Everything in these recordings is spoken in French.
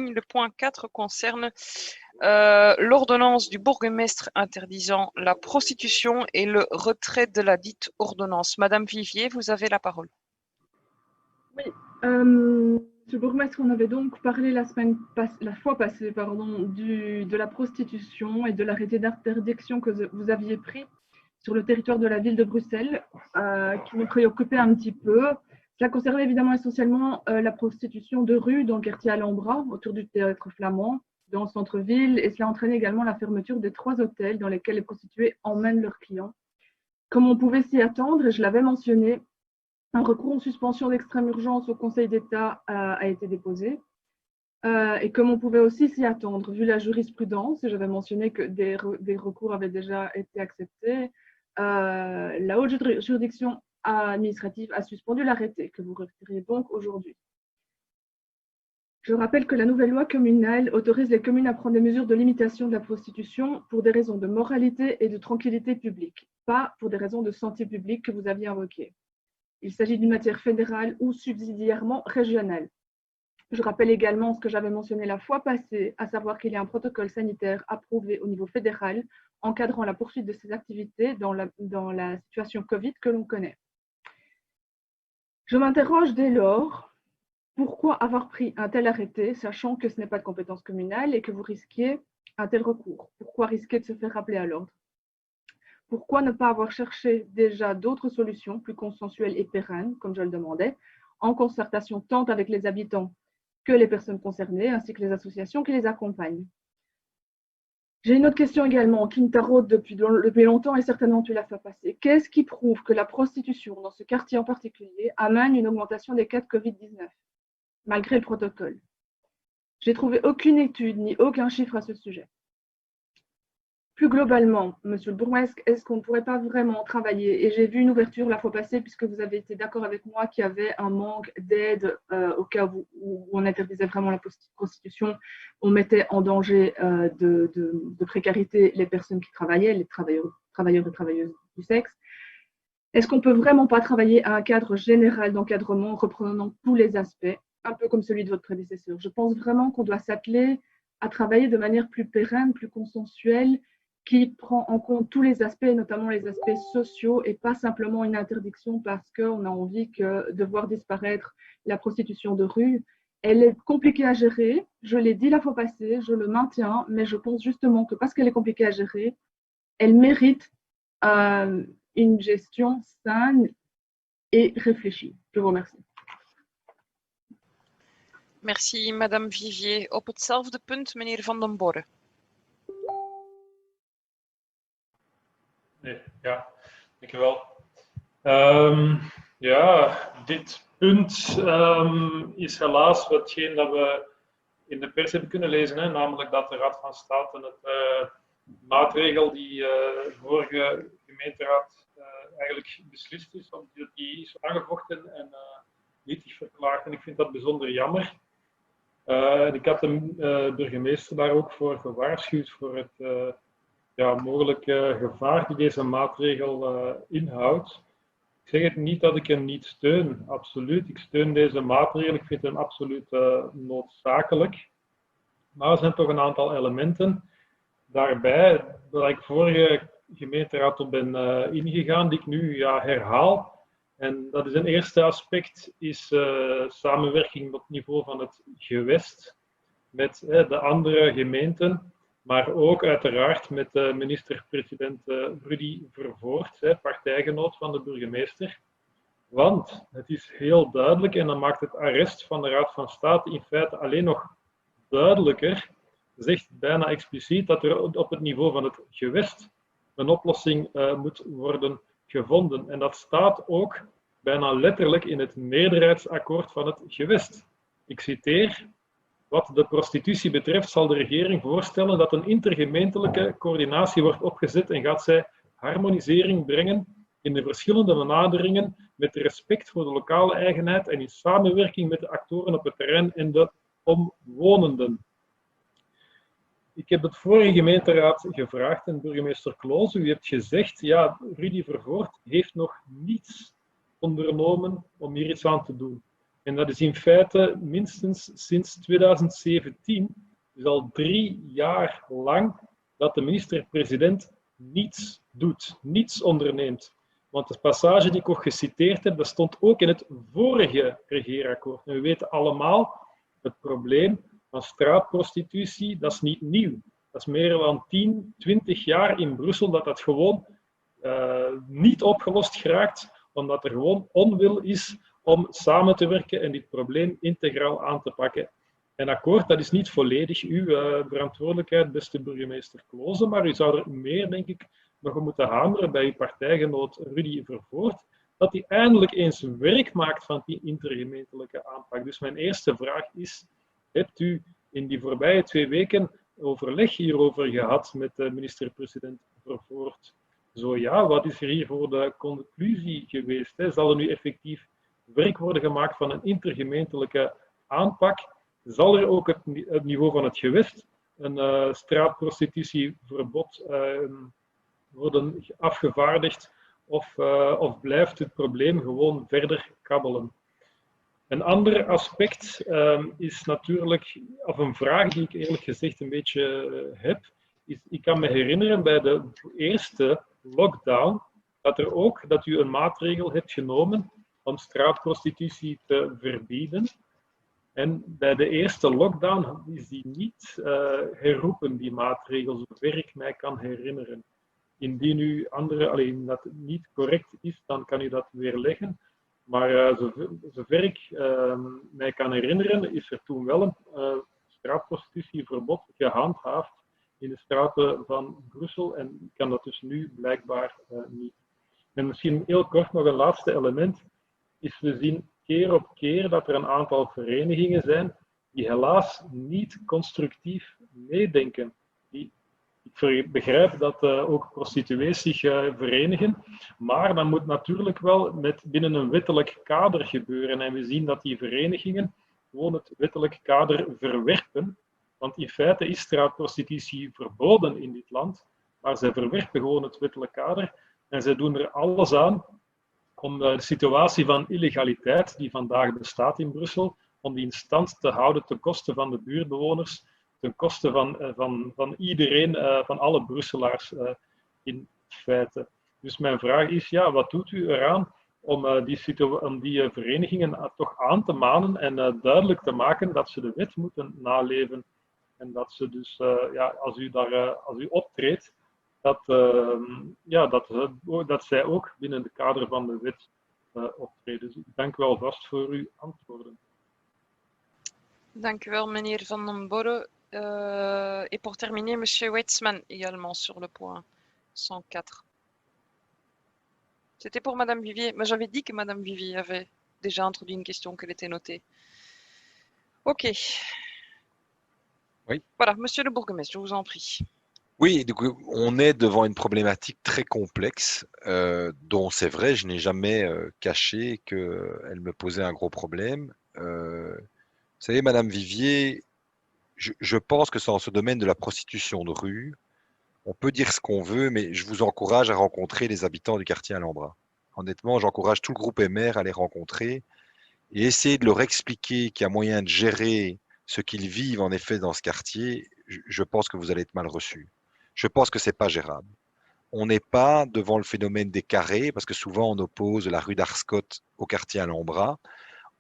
Le point 4 concerne l'ordonnance du bourgmestre interdisant la prostitution et le retrait de la dite ordonnance. Madame Vivier, vous avez la parole. Oui, monsieur le bourgmestre, on avait donc parlé la fois passée de la prostitution et de l'arrêté d'interdiction que vous aviez pris sur le territoire de la ville de Bruxelles, qui nous préoccupait un petit peu. Cela concernait évidemment essentiellement la prostitution de rue dans le quartier Alhambra, autour du théâtre flamand, dans le centre-ville, et cela entraînait également la fermeture des 3 hôtels dans lesquels les prostituées emmènent leurs clients. Comme on pouvait s'y attendre, et je l'avais mentionné, un recours en suspension d'extrême urgence au Conseil d'État a été déposé. Et comme on pouvait aussi s'y attendre, vu la jurisprudence, et j'avais mentionné que des recours avaient déjà été acceptés, la haute juridiction administrative a suspendu l'arrêté que vous retirez donc aujourd'hui. Je rappelle que la nouvelle loi communale autorise les communes à prendre des mesures de limitation de la prostitution pour des raisons de moralité et de tranquillité publique, pas pour des raisons de santé publique que vous aviez invoquées. Il s'agit d'une matière fédérale ou subsidiairement régionale. Je rappelle également ce que j'avais mentionné la fois passée, à savoir qu'il y a un protocole sanitaire approuvé au niveau fédéral encadrant la poursuite de ces activités dans la situation Covid que l'on connaît. Je m'interroge dès lors, pourquoi avoir pris un tel arrêté, sachant que ce n'est pas de compétence communale et que vous risquiez un tel recours? Pourquoi risquer de se faire rappeler à l'ordre? Pourquoi ne pas avoir cherché déjà d'autres solutions plus consensuelles et pérennes, comme je le demandais, en concertation tant avec les habitants que les personnes concernées, ainsi que les associations qui les accompagnent? J'ai une autre question également qui me taraude depuis longtemps et certainement tu l'as fait passer. Qu'est-ce qui prouve que la prostitution dans ce quartier en particulier amène une augmentation des cas de Covid-19, malgré le protocole? J'ai trouvé aucune étude ni aucun chiffre à ce sujet. Plus globalement, monsieur le bourgmestre, est-ce qu'on ne pourrait pas vraiment travailler? Et j'ai vu une ouverture la fois passée, puisque vous avez été d'accord avec moi qu'il y avait un manque d'aide au cas où on interdisait vraiment la prostitution, on mettait en danger de précarité les personnes qui travaillaient, les travailleurs et travailleuses du sexe. Est-ce qu'on ne peut vraiment pas travailler à un cadre général d'encadrement reprenant tous les aspects, un peu comme celui de votre prédécesseur? Je pense vraiment qu'on doit s'atteler à travailler de manière plus pérenne, plus consensuelle, qui prend en compte tous les aspects, notamment les aspects sociaux, et pas simplement une interdiction parce qu'on a envie de voir disparaître la prostitution de rue. Elle est compliquée à gérer, je l'ai dit la fois passée, je le maintiens, mais je pense justement que parce qu'elle est compliquée à gérer, elle mérite une gestion saine et réfléchie. Je vous remercie. Merci, Madame Vivier. Op hetzelfde punt, meneer Van den Borre. Nee, ja, dankjewel. Ja, dit punt is helaas watgeen dat we in de pers hebben kunnen lezen, hè, namelijk dat de Raad van State het maatregel die de vorige gemeenteraad eigenlijk beslist is, omdat die is aangevochten en nietig verklaard. En ik vind dat bijzonder jammer. Ik had de burgemeester daar ook voor gewaarschuwd voor het mogelijke gevaar die deze maatregel inhoudt. Ik zeg het niet dat ik hem niet steun, absoluut. Ik steun deze maatregel, ik vind hem absoluut noodzakelijk. Maar er zijn toch een aantal elementen daarbij waar ik vorige gemeenteraad op ben ingegaan, die ik nu herhaal. En dat is een eerste aspect, is samenwerking op het niveau van het gewest met de andere gemeenten, maar ook uiteraard met minister-president Rudy Vervoort, partijgenoot van de burgemeester. Want het is heel duidelijk, en dan maakt het arrest van de Raad van State in feite alleen nog duidelijker, zegt bijna expliciet dat er op het niveau van het gewest een oplossing moet worden gevonden. En dat staat ook bijna letterlijk in het meerderheidsakkoord van het gewest. Ik citeer: wat de prostitutie betreft zal de regering voorstellen dat een intergemeentelijke coördinatie wordt opgezet en gaat zij harmonisering brengen in de verschillende benaderingen met respect voor de lokale eigenheid en in samenwerking met de actoren op het terrein en de omwonenden. Ik heb het vorige gemeenteraad gevraagd en burgemeester Kloos, u hebt gezegd, ja, Rudy Vervoort heeft nog niets ondernomen om hier iets aan te doen. En dat is in feite minstens sinds 2017, dus al 3 jaar lang, dat de minister-president niets doet, niets onderneemt. Want de passage die ik ook geciteerd heb, dat stond ook in het vorige regeerakkoord. En we weten allemaal, het probleem van straatprostitutie, dat is niet nieuw. Dat is meer dan 10, 20 jaar in Brussel dat dat gewoon niet opgelost geraakt, omdat er gewoon onwil is om samen te werken en dit probleem integraal aan te pakken. En akkoord, dat is niet volledig uw verantwoordelijkheid, beste burgemeester Kloze, maar u zou er meer, denk ik, nog moeten hameren bij uw partijgenoot Rudy Vervoort, dat hij eindelijk eens werk maakt van die intergemeentelijke aanpak. Dus mijn eerste vraag is, hebt u in die voorbije 2 weken overleg hierover gehad met de minister-president Vervoort? Zo ja, wat is er hier voor de conclusie geweest? Zal er nu effectief werk worden gemaakt van een intergemeentelijke aanpak? Zal er ook het niveau van het gewest, een straatprostitutieverbod, worden afgevaardigd of blijft het probleem gewoon verder kabbelen? Een ander aspect is natuurlijk, of een vraag die ik eerlijk gezegd een beetje heb, is, ik kan me herinneren bij de eerste lockdown dat u een maatregel hebt genomen om straatprostitutie te verbieden. En bij de eerste lockdown is die niet herroepen, die maatregel, zover ik mij kan herinneren. Indien u dat niet correct is, dan kan u dat weerleggen. Maar zover ik mij kan herinneren, is er toen wel een straatprostitutieverbod gehandhaafd in de straten van Brussel en kan dat dus nu blijkbaar niet. En misschien heel kort nog een laatste element, is we zien keer op keer dat er een aantal verenigingen zijn die helaas niet constructief meedenken. Ik begrijp dat ook prostituees zich verenigen, maar dat moet natuurlijk wel binnen een wettelijk kader gebeuren. En we zien dat die verenigingen gewoon het wettelijk kader verwerpen. Want in feite is straatprostitutie verboden in dit land, maar zij verwerpen gewoon het wettelijk kader en zij doen er alles aan om de situatie van illegaliteit die vandaag bestaat in Brussel, om die in stand te houden ten koste van de buurtbewoners, ten koste van iedereen, van alle Brusselaars in feite. Dus mijn vraag is, ja, wat doet u eraan om die verenigingen toch aan te manen en duidelijk te maken dat ze de wet moeten naleven en dat ze dus, als u optreedt, dat zij ook binnen het kader van de wet optreden. Dus ik dank wel vast voor uw antwoorden. Dank u wel, meneer Van den Borre. Et pour terminer, monsieur Wetzmann, également sur le point 104. C'était pour madame Vivier. Mais j'avais dit que madame Vivier avait déjà introduit une question qu'elle était notée. Ok. Oui. Voilà, monsieur le bourgmestre, je vous en prie. Oui, donc on est devant une problématique très complexe, dont c'est vrai, je n'ai jamais caché qu'elle me posait un gros problème. Vous savez, madame Vivier, je pense que dans ce domaine de la prostitution de rue, on peut dire ce qu'on veut, mais je vous encourage à rencontrer les habitants du quartier Alhambra. Honnêtement, j'encourage tout le groupe MR à les rencontrer et essayer de leur expliquer qu'il y a moyen de gérer ce qu'ils vivent en effet dans ce quartier. Je pense que vous allez être mal reçus. Je pense que c'est pas gérable. On n'est pas devant le phénomène des carrés, parce que souvent on oppose la rue d'Arscott au quartier Alhambra.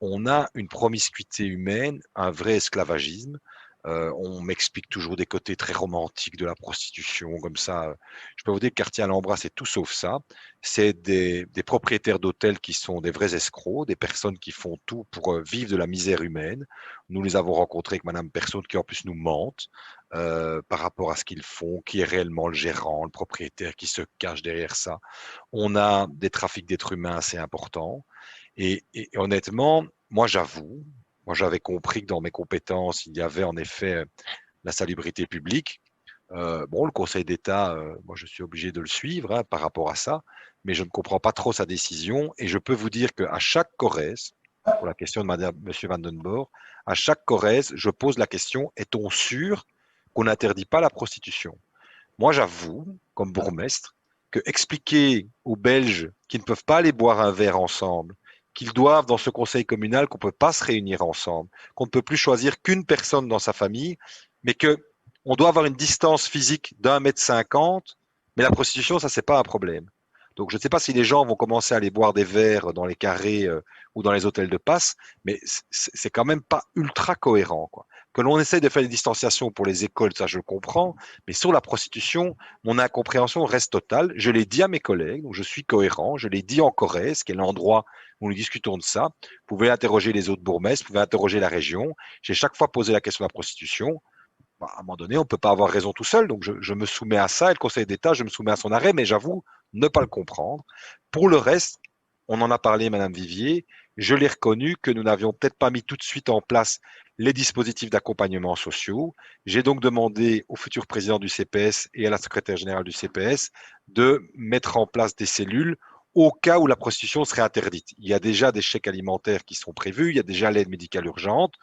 On a une promiscuité humaine, un vrai esclavagisme. On m'explique toujours des côtés très romantiques de la prostitution, comme ça. Je peux vous dire que quartier Alhambra, c'est tout sauf ça. C'est des propriétaires d'hôtels qui sont des vrais escrocs, des personnes qui font tout pour vivre de la misère humaine. Nous les avons rencontrés avec madame Personne qui en plus nous mentent par rapport à ce qu'ils font, qui est réellement le gérant, le propriétaire qui se cache derrière ça. On a des trafics d'êtres humains assez importants. Et honnêtement, moi j'avoue, moi j'avais compris que dans mes compétences, il y avait en effet la salubrité publique. Le Conseil d'État, moi je suis obligé de le suivre par rapport à ça, mais je ne comprends pas trop sa décision. Et je peux vous dire qu'à chaque Corrèze, pour la question de monsieur Van den Borre, à chaque Corrèze, je pose la question, est-on sûr qu'on n'interdit pas la prostitution? Moi j'avoue, comme bourgmestre, que expliquer aux Belges qui ne peuvent pas aller boire un verre ensemble, qu'ils doivent dans ce conseil communal qu'on ne peut pas se réunir ensemble, qu'on ne peut plus choisir qu'une personne dans sa famille, mais qu'on doit avoir une distance physique d'1,50 m, mais la prostitution, ça, c'est pas un problème. Donc, je ne sais pas si les gens vont commencer à aller boire des verres dans les carrés ou dans les hôtels de passe, mais c'est quand même pas ultra cohérent, quoi. Que l'on essaye de faire des distanciations pour les écoles, ça je le comprends, mais sur la prostitution, mon incompréhension reste totale. Je l'ai dit à mes collègues, donc je suis cohérent, je l'ai dit en Corrèze, qui est l'endroit où nous discutons de ça. Vous pouvez interroger les autres bourgmestres, vous pouvez interroger la région. J'ai chaque fois posé la question de la prostitution. Bah, à un moment donné, on ne peut pas avoir raison tout seul, donc je me soumets à ça, et le Conseil d'État, je me soumets à son arrêt, mais j'avoue ne pas le comprendre. Pour le reste, on en a parlé, Madame Vivier, je l'ai reconnu que nous n'avions peut-être pas mis tout de suite en place les dispositifs d'accompagnement sociaux. J'ai donc demandé au futur président du CPS et à la secrétaire générale du CPS de mettre en place des cellules au cas où la prostitution serait interdite. Il y a déjà des chèques alimentaires qui sont prévus, il y a déjà l'aide médicale urgente,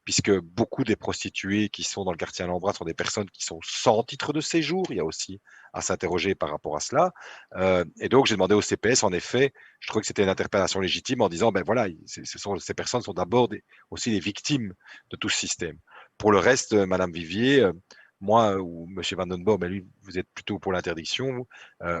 puisque beaucoup des prostituées qui sont dans le quartier Alhambra sont des personnes qui sont sans titre de séjour. Il y a aussi à s'interroger par rapport à cela. Et donc, j'ai demandé au CPS, en effet, je trouvais que c'était une interpellation légitime en disant, ben voilà, ces personnes sont d'abord aussi les victimes de tout ce système. Pour le reste, Madame Vivier, moi ou Monsieur Van den Boom, mais lui, vous êtes plutôt pour l'interdiction.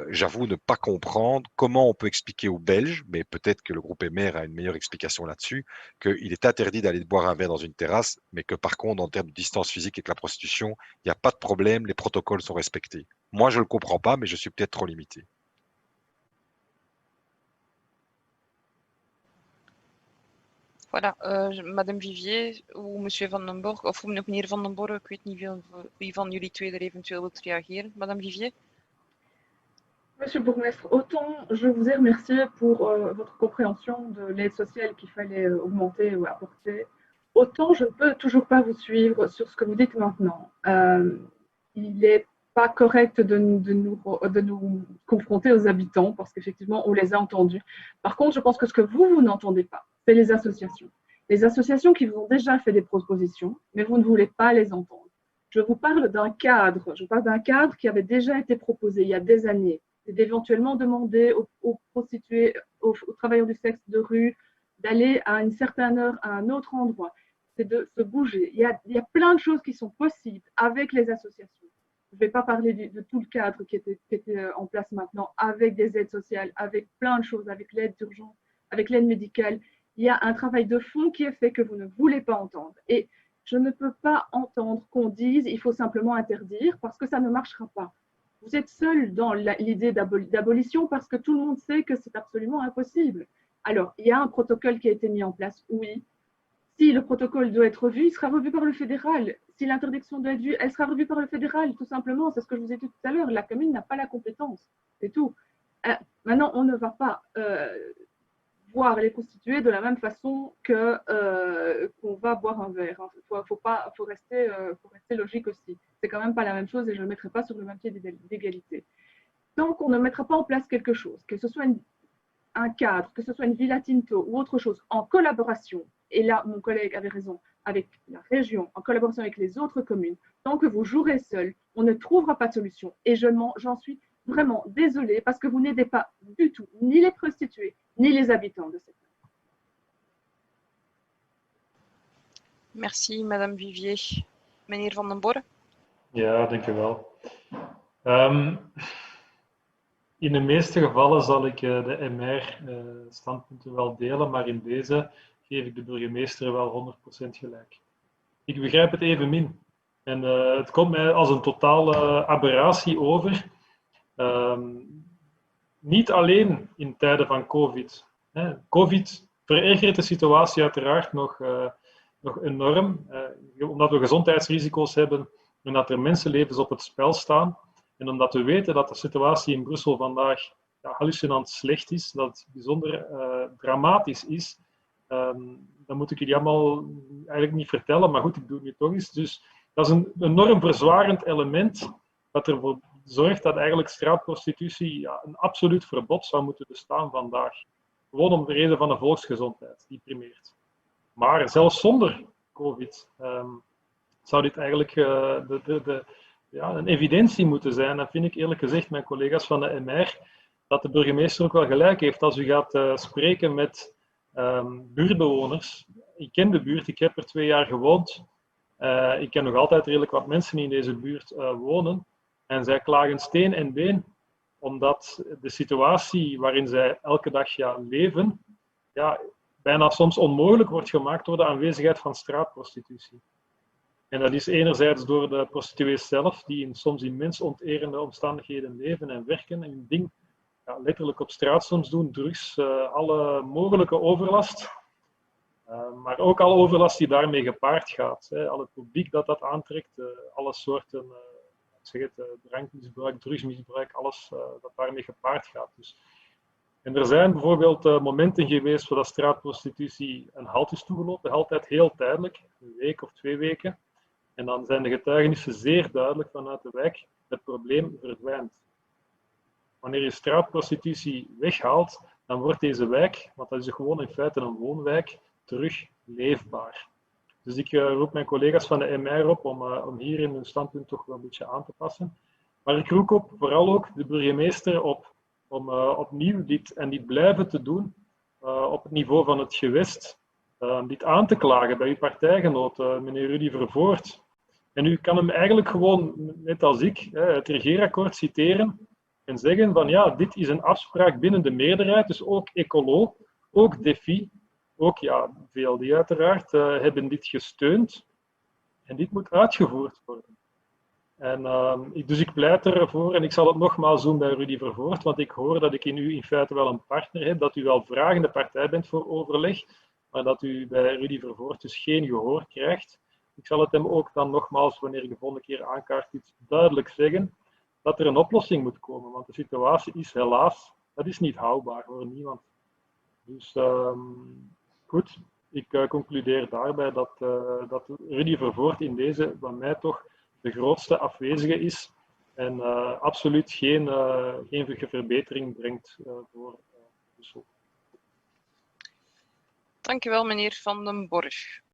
J'avoue ne pas comprendre comment on peut expliquer aux Belges, mais peut-être que le groupe MR a une meilleure explication là-dessus, qu'il est interdit d'aller boire un verre dans une terrasse, mais que par contre, en termes de distance physique avec la prostitution, il n'y a pas de problème, les protocoles sont respectés. Moi, je ne le comprends pas, mais je suis peut-être trop limité. Voilà, Madame Vivier ou Monsieur Van den Borg, of meneer Van den Borg, ik weet niet wie van jullie twee er eventueel wilt reageren. Madame Vivier? Monsieur le bourgmestre, autant je vous ai remercié pour votre compréhension de l'aide sociale qu'il fallait augmenter ou apporter, autant je ne peux toujours pas vous suivre sur ce que vous dites maintenant. Il n'est pas correct de nous confronter aux habitants parce qu'effectivement, on les a entendus. Par contre, je pense que ce que vous n'entendez pas, c'est les associations. Les associations qui vous ont déjà fait des propositions, mais vous ne voulez pas les entendre. Je vous parle d'un cadre. Je parle d'un cadre qui avait déjà été proposé il y a des années. C'est d'éventuellement demander aux prostituées, aux travailleurs du sexe de rue, d'aller à une certaine heure à un autre endroit. C'est de se bouger. Il y a plein de choses qui sont possibles avec les associations. Je ne vais pas parler de tout le cadre qui était en place maintenant, avec des aides sociales, avec plein de choses, avec l'aide d'urgence, avec l'aide médicale. Il y a un travail de fond qui est fait que vous ne voulez pas entendre. Et je ne peux pas entendre qu'on dise il faut simplement interdire parce que ça ne marchera pas. Vous êtes seul dans l'idée d'abolition parce que tout le monde sait que c'est absolument impossible. Alors, il y a un protocole qui a été mis en place, oui. Si le protocole doit être revu, il sera revu par le fédéral. Si l'interdiction doit être vue, elle sera revue par le fédéral, tout simplement. C'est ce que je vous ai dit tout à l'heure. La commune n'a pas la compétence. C'est tout. Maintenant, on ne va pas voir les prostituées de la même façon qu'on va boire un verre. Faut rester logique aussi. C'est quand même pas la même chose et je ne le mettrai pas sur le même pied d'égalité. Tant qu'on ne mettra pas en place quelque chose, que ce soit un cadre, que ce soit une Villa Tinto ou autre chose, en collaboration, et là mon collègue avait raison, avec la région, en collaboration avec les autres communes, tant que vous jouerez seul, on ne trouvera pas de solution. Et j'en suis vraiment désolée parce que vous n'aidez pas du tout ni les prostituées, ni les habitants de cette ville. Merci, Madame Vivier. Meneer Van den Borg? Ja, dank u wel. In de meeste gevallen zal ik de MR-standpunten wel delen, maar in deze geef ik de burgemeester wel 100% gelijk. Ik begrijp het evenmin. En het komt mij als een totale aberratie over. Niet alleen in tijden van COVID. COVID verergert de situatie uiteraard nog enorm, omdat we gezondheidsrisico's hebben en dat er mensenlevens op het spel staan. En omdat we weten dat de situatie in Brussel vandaag hallucinant slecht is, dat het bijzonder dramatisch is, dan moet ik jullie allemaal eigenlijk niet vertellen, maar goed, ik doe het nu toch eens. Dus dat is een enorm verzwarend element dat ervoor zorgt dat eigenlijk straatprostitutie een absoluut verbod zou moeten bestaan vandaag. Gewoon om de reden van de volksgezondheid, die primeert. Maar zelfs zonder COVID zou dit eigenlijk een evidentie moeten zijn. En vind ik eerlijk gezegd, mijn collega's van de MR, dat de burgemeester ook wel gelijk heeft. Als u gaat spreken met buurtbewoners. Ik ken de buurt, ik heb er 2 jaar gewoond. Ik ken nog altijd redelijk wat mensen die in deze buurt wonen. En zij klagen steen en been, omdat de situatie waarin zij elke dag leven, bijna soms onmogelijk wordt gemaakt door de aanwezigheid van straatprostitutie. En dat is enerzijds door de prostituees zelf, die soms in mens onterende omstandigheden leven en werken en hun ding letterlijk op straat soms doen, drugs, alle mogelijke overlast. Maar ook alle overlast die daarmee gepaard gaat. Al het publiek dat aantrekt, alle soorten drankmisbruik, drugsmisbruik, alles dat daarmee gepaard gaat. Dus. En er zijn bijvoorbeeld momenten geweest waar straatprostitutie een halt is toegelopen, altijd heel tijdelijk, een week of 2 weken. En dan zijn de getuigenissen zeer duidelijk vanuit de wijk, het probleem verdwijnt. Wanneer je straatprostitutie weghaalt, dan wordt deze wijk, want dat is gewoon in feite een woonwijk, terug leefbaar. Dus ik roep mijn collega's van de MR op om hierin hun standpunt toch wel een beetje aan te passen. Maar ik roep op, vooral ook de burgemeester op om opnieuw dit blijven te doen op het niveau van het gewest. Dit aan te klagen bij uw partijgenoot, meneer Rudy Vervoort. En u kan hem eigenlijk gewoon, net als ik, het regeerakkoord citeren en zeggen van ja, dit is een afspraak binnen de meerderheid, dus ook Ecolo, ook DEFI, ook VLD uiteraard, hebben dit gesteund. En dit moet uitgevoerd worden. En, dus ik pleit ervoor, en ik zal het nogmaals doen bij Rudy Vervoort, want ik hoor dat ik in u in feite wel een partner heb, dat u wel vragende partij bent voor overleg, maar dat u bij Rudy Vervoort dus geen gehoor krijgt. Ik zal het hem ook dan nogmaals, wanneer ik de volgende keer aankaart, iets duidelijk zeggen, dat er een oplossing moet komen, want de situatie is helaas, dat is niet houdbaar voor niemand. Dus goed, ik concludeer daarbij dat Rudy Vervoort in deze, bij mij toch, de grootste afwezige is en absoluut geen verbetering brengt voor Brussel. Dank u wel, meneer Van den Borg.